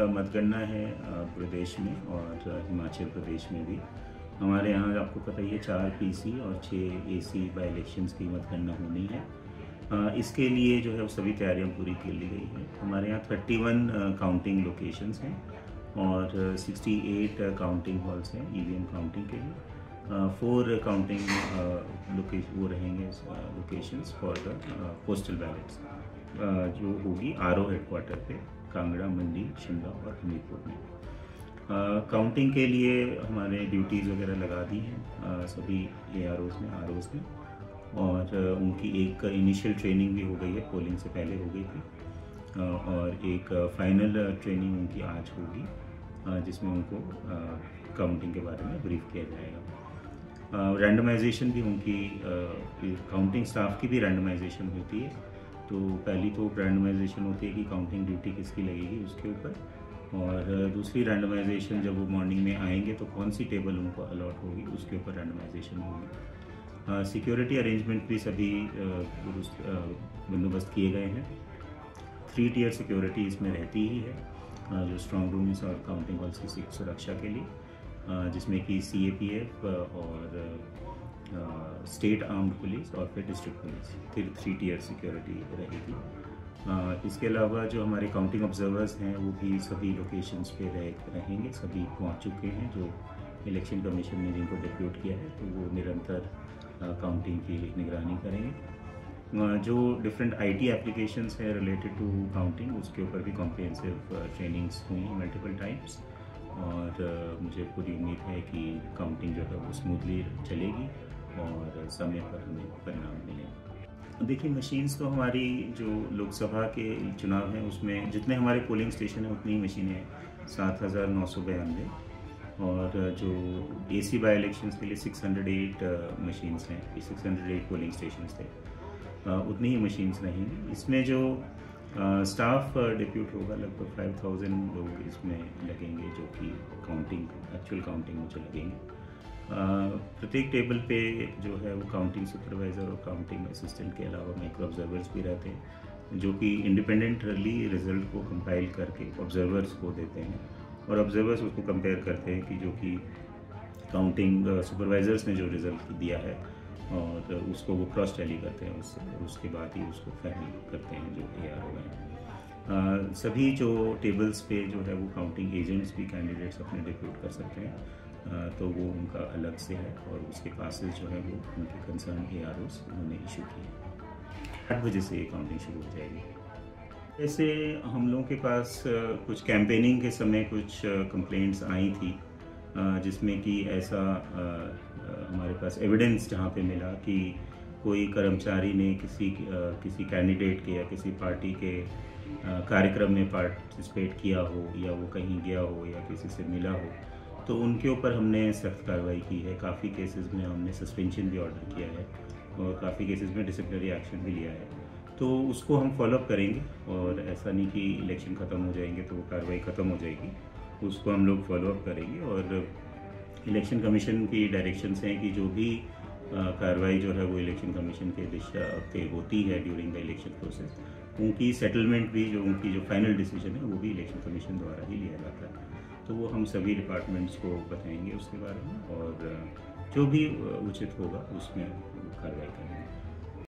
मतगणना है प्रदेश में और हिमाचल प्रदेश में भी। हमारे यहाँ आपको पता ही है 4 पीसी और 6 एसी बाई इलेक्शंस की मतगणना होनी है। इसके लिए जो है वो सभी तैयारियां पूरी कर ली गई हैं। हमारे यहाँ 31 काउंटिंग लोकेशंस हैं और 68 काउंटिंग हॉल्स हैं ईवीएम काउंटिंग के लिए। 4 काउंटिंग वो रहेंगे locations for the postal ballets जो होगी आरओ हेडक्वार्टर पे कांगड़ा, मंडी, शिमला और हमीरपुर में। काउंटिंग के लिए हमारे ड्यूटीज़ वगैरह लगा दी हैं सभी AROs में, ROs में, और उनकी एक इनिशियल ट्रेनिंग भी हो गई है, पोलिंग से पहले हो गई थी, और एक फाइनल ट्रेनिंग उनकी आज होगी जिसमें उनको काउंटिंग के बारे में ब्रीफ किया जाएगा। रैंडमाइजेशन भी उनकी काउंटिंग स्टाफ की भी रैंडमाइजेशन होती है। तो पहली तो रैंडमाइजेशन होती है कि काउंटिंग ड्यूटी किसकी लगेगी उसके ऊपर, और दूसरी रैंडमाइजेशन जब वो मॉर्निंग में आएंगे तो कौन सी टेबल उनको अलॉट होगी उसके ऊपर रैंडमाइजेशन होगी। सिक्योरिटी अरेंजमेंट भी सभी बंदोबस्त किए गए हैं। 3 टियर सिक्योरिटी इसमें रहती ही है जो स्ट्रॉन्ग रूम्स और काउंटिंग हॉल्स की सुरक्षा के लिए, जिसमें कि CAPF और स्टेट आर्म्ड पुलिस और फिर डिस्ट्रिक्ट पुलिस, फिर 3 टियर सिक्योरिटी रहेगी। इसके अलावा जो हमारे काउंटिंग ऑब्जर्वर्स हैं वो भी सभी लोकेशंस पे रहेंगे। सभी पहुंच चुके हैं जो इलेक्शन कमीशन ने जिनको डिप्यूट किया है, तो वो निरंतर काउंटिंग की निगरानी करेंगे। जो डिफरेंट IT एप्लीकेशंस हैं रिलेटेड टू काउंटिंग उसके ऊपर भी कॉम्प्रिहेंसिव ट्रेनिंग्स हुई हैं मल्टीपल टाइम्स, और मुझे पूरी उम्मीद है कि काउंटिंग जो है वो स्मूथली चलेगी और समय पर हमें परिणाम मिलेंगे। देखिए, मशीन्स तो हमारी जो लोकसभा के चुनाव हैं उसमें जितने हमारे पोलिंग स्टेशन हैं उतनी ही मशीनें हैं, 7,992, और जो AC बाई इलेक्शंस के लिए 608 मशीन्स हैं, 608 पोलिंग स्टेशंस थे, उतनी ही मशीन्स रहेंगी। इसमें जो स्टाफ डिप्यूट होगा लगभग 5,000 लोग इसमें लगेंगे जो कि एक्चुअल काउंटिंग में जो लगेंगे। प्रत्येक टेबल पे जो है वो काउंटिंग सुपरवाइज़र और काउंटिंग असिस्टेंट के अलावा माइक्रो ऑब्जर्वर्स भी रहते हैं जो कि इंडिपेंडेंटली रिजल्ट को कंपाइल करके ऑब्जर्वर्स को देते हैं, और ऑब्जर्वर्स उसको कंपेयर करते हैं कि जो कि काउंटिंग सुपरवाइज़र्स ने जो रिज़ल्ट दिया है और उसको वो क्रॉस टैली करते हैं उससे, और उसके बाद ही उसको फाइनल करते हैं जो ARO हैं। सभी जो टेबल्स पे जो है वो काउंटिंग एजेंट्स भी कैंडिडेट्स अपने डिप्यूट कर सकते हैं, तो वो उनका अलग से है, और उसके पासेस जो है वो उनके कंसर्न AROs उन्होंने इशू किए। 8 बजे से ये काउंटिंग शुरू हो जाएगी। ऐसे हम लोगों के पास कुछ कैंपेनिंग के समय कुछ कंप्लेंट्स आई थी, जिसमें कि ऐसा हमारे पास एविडेंस जहाँ पे मिला कि कोई कर्मचारी ने किसी कैंडिडेट के या किसी पार्टी के कार्यक्रम में पार्टिसिपेट किया हो, या वो कहीं गया हो या किसी से मिला हो, तो उनके ऊपर हमने सख्त कार्रवाई की है। काफ़ी केसेस में हमने सस्पेंशन भी ऑर्डर किया है और काफ़ी केसेस में डिसिप्लिनरी एक्शन भी लिया है। तो उसको हम फॉलोअप करेंगे, और ऐसा नहीं कि इलेक्शन ख़त्म हो जाएंगे तो वो कार्रवाई ख़त्म हो जाएगी, उसको हम लोग फॉलोअप करेंगे। और इलेक्शन कमीशन की डायरेक्शंस हैं कि जो भी कार्रवाई जो है वो इलेक्शन कमीशन के दिशा पे होती है ड्यूरिंग द इलेक्शन प्रोसेस, उनकी सेटलमेंट भी उनकी जो फाइनल डिसीजन है वो भी इलेक्शन कमीशन द्वारा ही लिया जाता है। तो वो हम सभी डिपार्टमेंट्स को बताएंगे उसके बारे में, और जो भी उचित होगा उसमें कार्रवाई करेंगे।